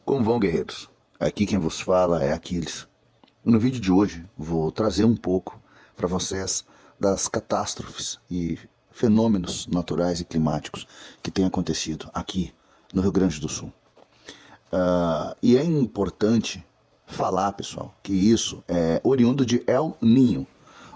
Como vão, guerreiros? Aqui quem vos fala é Aquiles. No vídeo de hoje vou trazer um pouco para vocês das catástrofes e fenômenos naturais e climáticos que têm acontecido aqui no Rio Grande do Sul. E é importante falar, pessoal, que isso é oriundo de El Niño.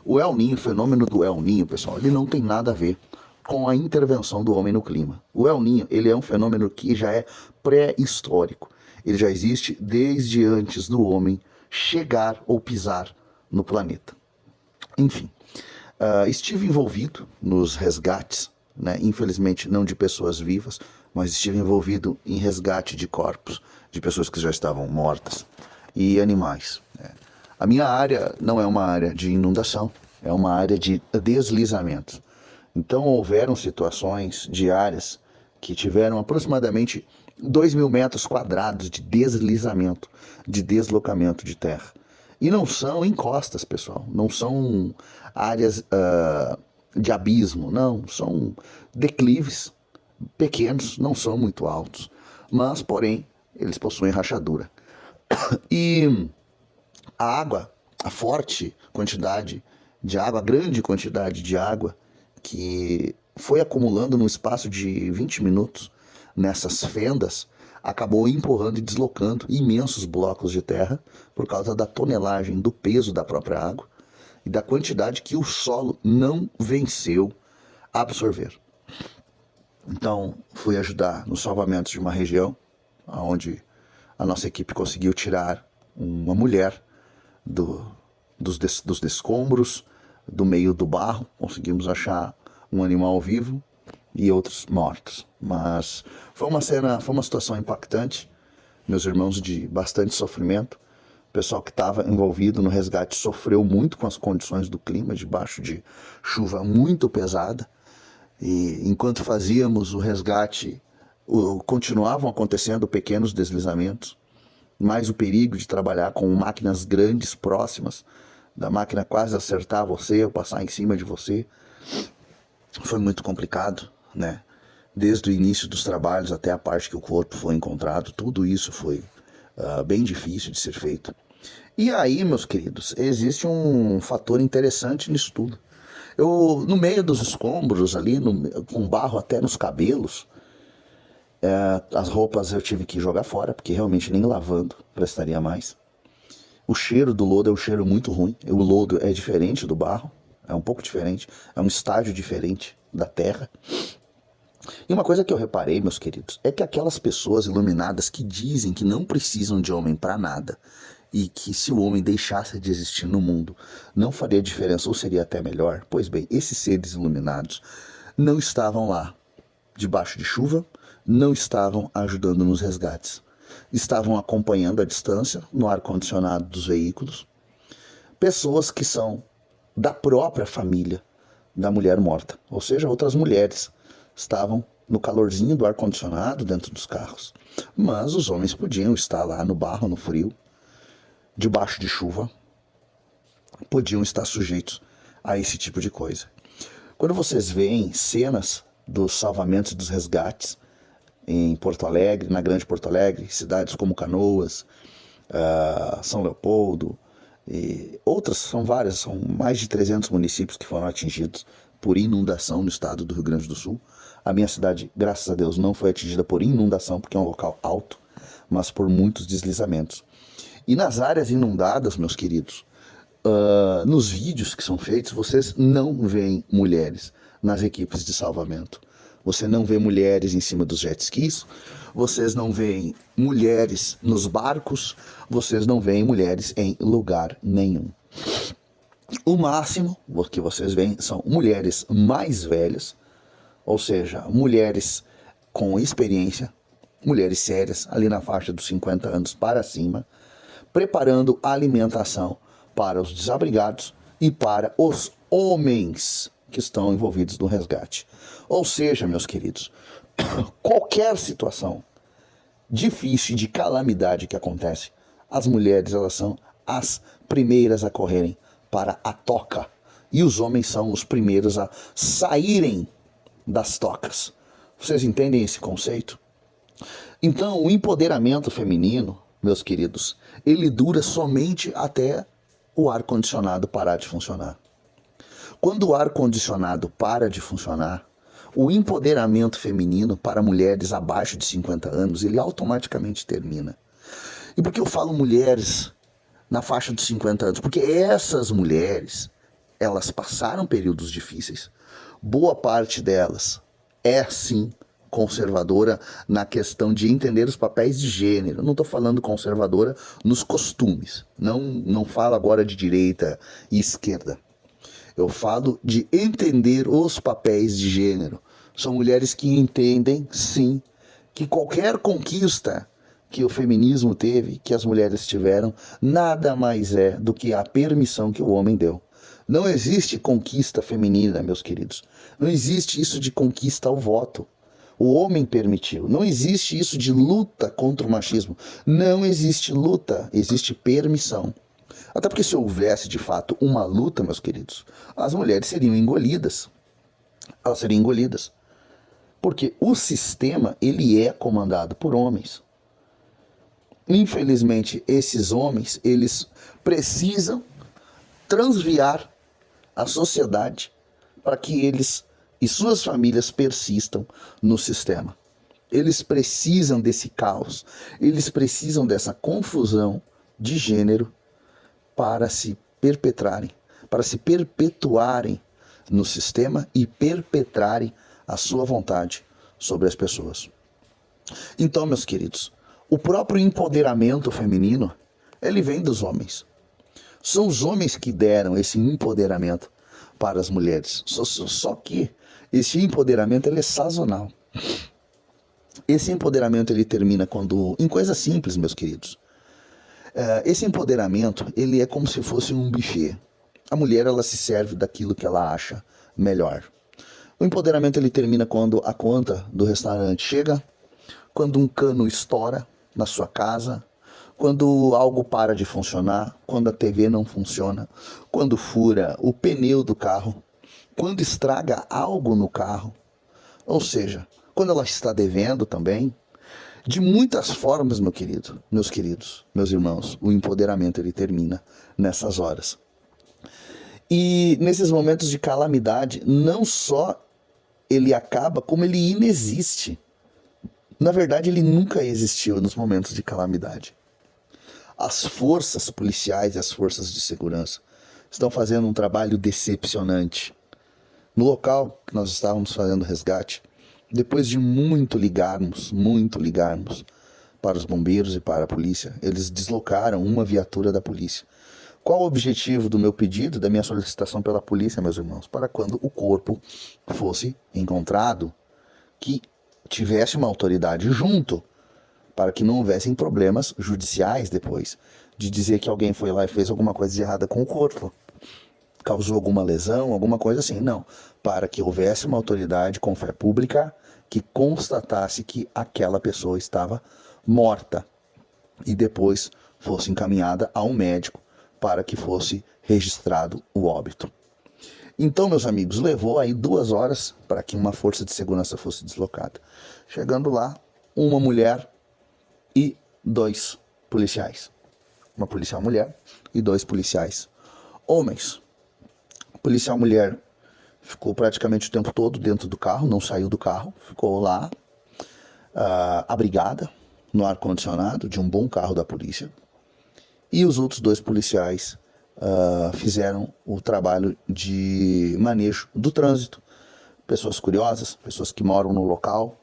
O El Niño, o fenômeno do El Niño, pessoal, ele não tem nada a ver com a intervenção do homem no clima. O El Niño, ele é um fenômeno que já é pré-histórico. Ele já existe desde antes do homem chegar ou pisar no planeta. Enfim, estive envolvido nos resgates, né? Infelizmente não de pessoas vivas, mas estive envolvido em resgate de corpos, de pessoas que já estavam mortas e animais, né? A minha área não é uma área de inundação, é uma área de deslizamento. Então houveram situações de áreas que tiveram aproximadamente 2.000 metros quadrados de deslizamento, de deslocamento de terra. E não são encostas, pessoal, não são áreas de abismo, não, são declives pequenos, não são muito altos, mas, porém, eles possuem rachadura. E a água, a forte quantidade de água, a grande quantidade de água que foi acumulando no espaço de 20 minutos nessas fendas, acabou empurrando e deslocando imensos blocos de terra por causa da tonelagem, do peso da própria água e da quantidade que o solo não venceu absorver. Então, fui ajudar nos salvamentos de uma região onde a nossa equipe conseguiu tirar uma mulher dos escombros, do meio do barro, conseguimos achar um animal vivo e outros mortos. Mas foi uma situação impactante, meus irmãos, de bastante sofrimento. O pessoal que estava envolvido no resgate sofreu muito com as condições do clima, debaixo de chuva muito pesada. E enquanto fazíamos o resgate, continuavam acontecendo pequenos deslizamentos, mais o perigo de trabalhar com máquinas grandes próximas, da máquina quase acertar você ou passar em cima de você. Foi muito complicado, né? Desde o início dos trabalhos até a parte que o corpo foi encontrado, tudo isso foi bem difícil de ser feito. E aí, meus queridos, existe um fator interessante nisso tudo. Eu, no meio dos escombros ali, com barro até nos cabelos, as roupas eu tive que jogar fora, porque realmente nem lavando prestaria mais. O cheiro do lodo é um cheiro muito ruim. O lodo é diferente do barro, é um pouco diferente, é um estágio diferente da terra. E uma coisa que eu reparei, meus queridos, é que aquelas pessoas iluminadas que dizem que não precisam de homem para nada e que se o homem deixasse de existir no mundo não faria diferença ou seria até melhor, pois bem, esses seres iluminados não estavam lá debaixo de chuva, não estavam ajudando nos resgates. Estavam acompanhando à distância, no ar-condicionado dos veículos, pessoas que são da própria família da mulher morta, ou seja, outras mulheres estavam no calorzinho do ar-condicionado dentro dos carros. Mas os homens podiam estar lá no barro, no frio, debaixo de chuva, podiam estar sujeitos a esse tipo de coisa. Quando vocês veem cenas dos salvamentos e dos resgates em Porto Alegre, na Grande Porto Alegre, cidades como Canoas, São Leopoldo, e outras, são várias, são mais de 300 municípios que foram atingidos por inundação no estado do Rio Grande do Sul. A minha cidade, graças a Deus, não foi atingida por inundação, porque é um local alto, mas por muitos deslizamentos. E nas áreas inundadas, meus queridos, nos vídeos que são feitos, vocês não veem mulheres nas equipes de salvamento. Você não vê mulheres em cima dos jet skis, vocês não veem mulheres nos barcos, vocês não veem mulheres em lugar nenhum. O máximo que vocês veem são mulheres mais velhas, ou seja, mulheres com experiência, mulheres sérias, ali na faixa dos 50 anos para cima, preparando a alimentação para os desabrigados e para os homens que estão envolvidos no resgate. Ou seja, meus queridos, qualquer situação difícil de calamidade que acontece, as mulheres, elas são as primeiras a correrem para a toca e os homens são os primeiros a saírem das tocas. Vocês entendem esse conceito? Então, o empoderamento feminino, meus queridos, ele dura somente até o ar-condicionado parar de funcionar. Quando o ar-condicionado para de funcionar, o empoderamento feminino para mulheres abaixo de 50 anos, ele automaticamente termina. E por que eu falo mulheres na faixa dos 50 anos? Porque essas mulheres, elas passaram períodos difíceis. Boa parte delas é, sim, conservadora na questão de entender os papéis de gênero. Não estou falando conservadora nos costumes. Não falo agora de direita e esquerda. Eu falo de entender os papéis de gênero. São mulheres que entendem, sim, que qualquer conquista que o feminismo teve, que as mulheres tiveram, nada mais é do que a permissão que o homem deu. Não existe conquista feminina, meus queridos. Não existe isso de conquista ao voto. O homem permitiu. Não existe isso de luta contra o machismo. Não existe luta, existe permissão. Até porque se houvesse, de fato, uma luta, meus queridos, as mulheres seriam engolidas. Elas seriam engolidas. Porque o sistema, ele é comandado por homens. Infelizmente, esses homens, eles precisam transviar a sociedade para que eles e suas famílias persistam no sistema. Eles precisam desse caos, eles precisam dessa confusão de gênero para se perpetuarem no sistema e perpetrarem a sua vontade sobre as pessoas. Então, meus queridos, o próprio empoderamento feminino, ele vem dos homens. São os homens que deram esse empoderamento para as mulheres. Só que esse empoderamento ele é sazonal. Esse empoderamento ele termina quando, em coisas simples, meus queridos. Esse empoderamento ele é como se fosse um buffet. A mulher ela se serve daquilo que ela acha melhor. O empoderamento ele termina quando a conta do restaurante chega, quando um cano estoura na sua casa, quando algo para de funcionar, quando a TV não funciona, quando fura o pneu do carro, quando estraga algo no carro, ou seja, quando ela está devendo também. De muitas formas, meus queridos, meus irmãos, o empoderamento ele termina nessas horas. E nesses momentos de calamidade, não só ele acaba, como ele inexiste. Na verdade, ele nunca existiu nos momentos de calamidade. As forças policiais e as forças de segurança estão fazendo um trabalho decepcionante. No local que nós estávamos fazendo o resgate, depois de muito ligarmos para os bombeiros e para a polícia, eles deslocaram uma viatura da polícia. Qual o objetivo do meu pedido, da minha solicitação pela polícia, meus irmãos? Para quando o corpo fosse encontrado, que tivesse uma autoridade junto, para que não houvessem problemas judiciais depois, de dizer que alguém foi lá e fez alguma coisa de errada com o corpo, causou alguma lesão, alguma coisa assim. Não, para que houvesse uma autoridade com fé pública que constatasse que aquela pessoa estava morta e depois fosse encaminhada a um médico para que fosse registrado o óbito. Então, meus amigos, levou aí 2 horas para que uma força de segurança fosse deslocada. Chegando lá, uma mulher e 2 policiais. Uma policial mulher e 2 policiais homens. A policial mulher ficou praticamente o tempo todo dentro do carro, não saiu do carro, ficou lá, abrigada no ar-condicionado de um bom carro da polícia. E os outros 2 policiais fizeram o trabalho de manejo do trânsito. Pessoas curiosas, pessoas que moram no local.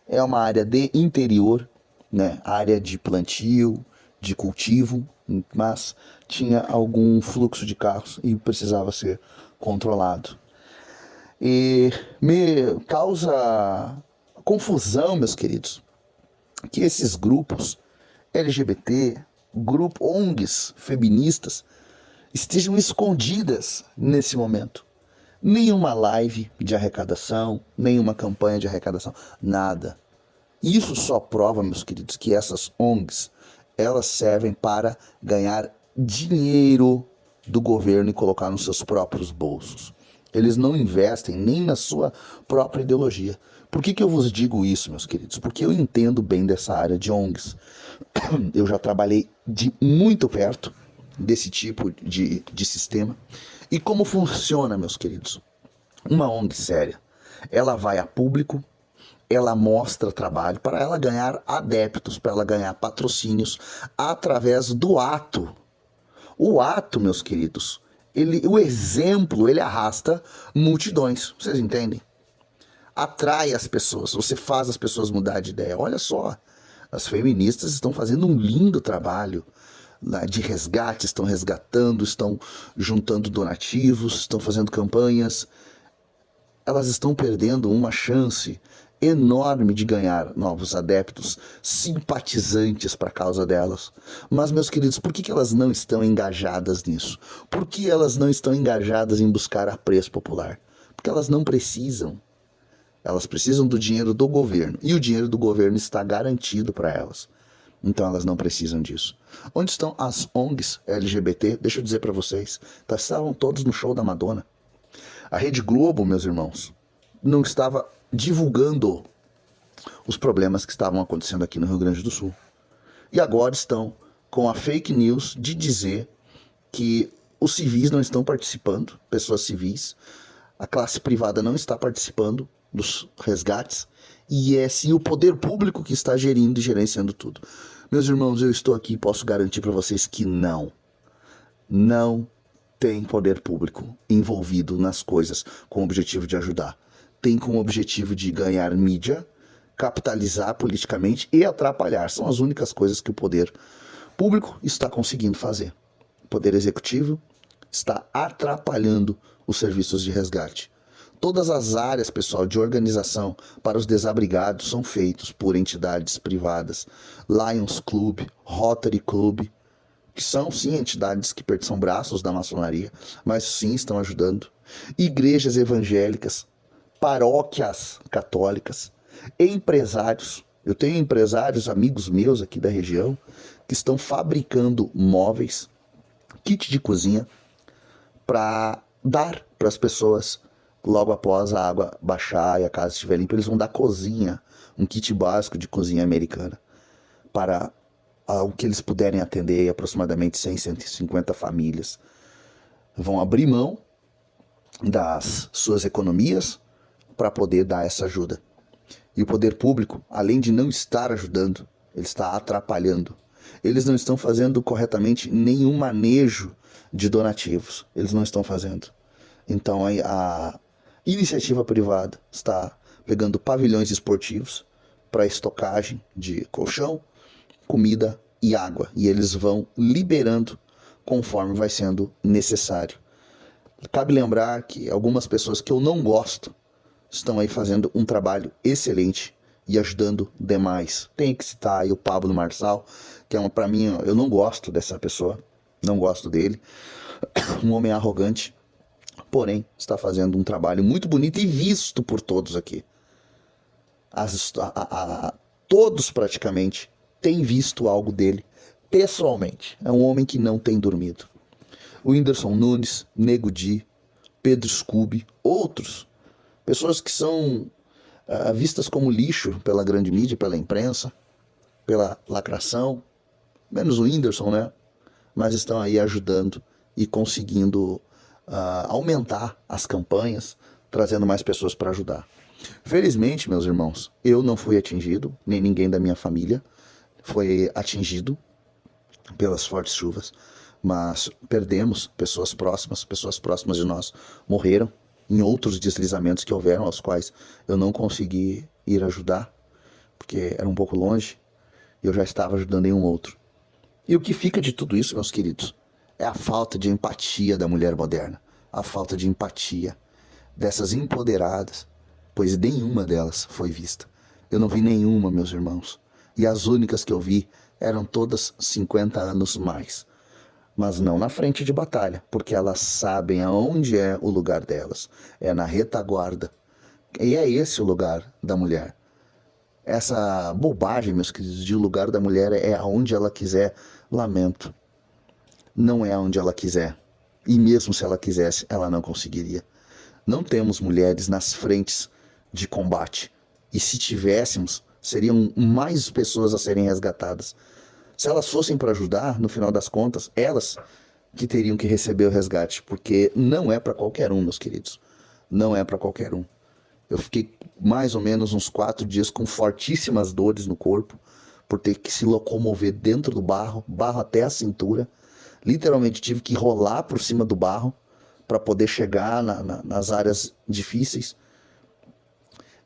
É uma área de interior, né? Área de plantio, de cultivo, mas tinha algum fluxo de carros e precisava ser controlado. E me causa confusão, meus queridos, que esses grupos LGBT, ONGs feministas, estejam escondidas nesse momento. Nenhuma live de arrecadação, nenhuma campanha de arrecadação, nada. Isso só prova, meus queridos, que essas ONGs, elas servem para ganhar dinheiro do governo e colocar nos seus próprios bolsos. Eles não investem nem na sua própria ideologia. Por que eu vos digo isso, meus queridos? Porque eu entendo bem dessa área de ONGs. Eu já trabalhei de muito perto desse tipo de sistema. E como funciona, meus queridos? Uma ONG séria, ela vai a público, ela mostra trabalho para ela ganhar adeptos, para ela ganhar patrocínios através do ato. O ato, meus queridos, o exemplo, ele arrasta multidões, vocês entendem? Atrai as pessoas, você faz as pessoas mudar de ideia. Olha só, as feministas estão fazendo um lindo trabalho de resgate, estão resgatando, estão juntando donativos, estão fazendo campanhas. Elas estão perdendo uma chance enorme de ganhar novos adeptos, simpatizantes para a causa delas. Mas, meus queridos, por que elas não estão engajadas nisso? Por que elas não estão engajadas em buscar apreço popular? Porque elas não precisam. Elas precisam do dinheiro do governo. E o dinheiro do governo está garantido para elas. Então elas não precisam disso. Onde estão as ONGs LGBT? Deixa eu dizer para vocês. Estavam todos no show da Madonna. A Rede Globo, meus irmãos, não estava divulgando os problemas que estavam acontecendo aqui no Rio Grande do Sul. E agora estão com a fake news de dizer que os civis não estão participando, pessoas civis, a classe privada não está participando dos resgates, e é sim o poder público que está gerindo e gerenciando tudo. Meus irmãos, eu estou aqui e posso garantir para vocês que não tem poder público envolvido nas coisas com o objetivo de ajudar. Tem com o objetivo de ganhar mídia, capitalizar politicamente e atrapalhar. São as únicas coisas que o poder público está conseguindo fazer. O poder executivo está atrapalhando os serviços de resgate. Todas as áreas, pessoal, de organização para os desabrigados são feitos por entidades privadas. Lions Club, Rotary Club, que são sim entidades que são braços da maçonaria, mas sim estão ajudando. Igrejas evangélicas, paróquias católicas, empresários. Eu tenho empresários, amigos meus aqui da região, que estão fabricando móveis, kit de cozinha, para dar para as pessoas logo após a água baixar e a casa estiver limpa. Eles vão dar cozinha, um kit básico de cozinha americana, para o que eles puderem atender, aproximadamente 100, 150 famílias. Vão abrir mão das suas economias para poder dar essa ajuda. E o poder público, além de não estar ajudando, ele está atrapalhando. Eles não estão fazendo corretamente nenhum manejo de donativos. Eles não estão fazendo. Então a iniciativa privada está pegando pavilhões esportivos para estocagem de colchão, comida e água. E eles vão liberando conforme vai sendo necessário. Cabe lembrar que algumas pessoas que eu não gosto estão aí fazendo um trabalho excelente e ajudando demais. Tem que citar aí o Pablo Marçal, que é para mim, eu não gosto dessa pessoa, não gosto dele. Um homem arrogante, porém está fazendo um trabalho muito bonito e visto por todos aqui. Todos praticamente têm visto algo dele pessoalmente. É um homem que não tem dormido. O Whindersson Nunes, Nego Di, Pedro Scooby, outros, pessoas que são vistas como lixo pela grande mídia, pela imprensa, pela lacração, menos o Whindersson, né? Mas estão aí ajudando e conseguindo aumentar as campanhas, trazendo mais pessoas para ajudar. Felizmente, meus irmãos, eu não fui atingido, nem ninguém da minha família foi atingido pelas fortes chuvas, mas perdemos pessoas próximas de nós morreram em outros deslizamentos que houveram, aos quais eu não consegui ir ajudar, porque era um pouco longe, e eu já estava ajudando em um outro. E o que fica de tudo isso, meus queridos, é a falta de empatia da mulher moderna, a falta de empatia dessas empoderadas, pois nenhuma delas foi vista. Eu não vi nenhuma, meus irmãos, e as únicas que eu vi eram todas 50 anos mais. Mas não na frente de batalha, porque elas sabem aonde é o lugar delas. É na retaguarda. E é esse o lugar da mulher. Essa bobagem, meus queridos, de lugar da mulher é aonde ela quiser. Lamento. Não é aonde ela quiser. E mesmo se ela quisesse, ela não conseguiria. Não temos mulheres nas frentes de combate. E se tivéssemos, seriam mais pessoas a serem resgatadas. Se elas fossem para ajudar, no final das contas, elas que teriam que receber o resgate, porque não é para qualquer um, meus queridos. Não é para qualquer um. Eu fiquei mais ou menos uns 4 dias com fortíssimas dores no corpo, por ter que se locomover dentro do barro, barro até a cintura. Literalmente tive que rolar por cima do barro para poder chegar nas áreas difíceis.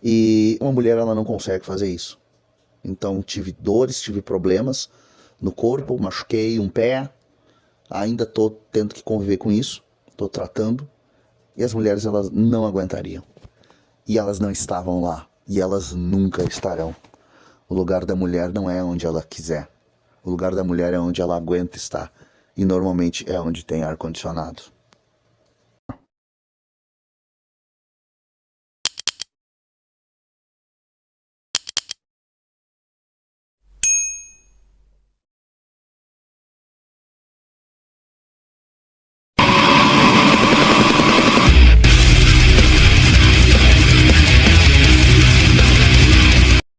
E uma mulher, ela não consegue fazer isso. Então tive dores, tive problemas no corpo, machuquei um pé. Ainda estou tendo que conviver com isso, estou tratando. E as mulheres, elas não aguentariam. E elas não estavam lá. E elas nunca estarão. O lugar da mulher não é onde ela quiser. O lugar da mulher é onde ela aguenta estar. E normalmente é onde tem ar-condicionado.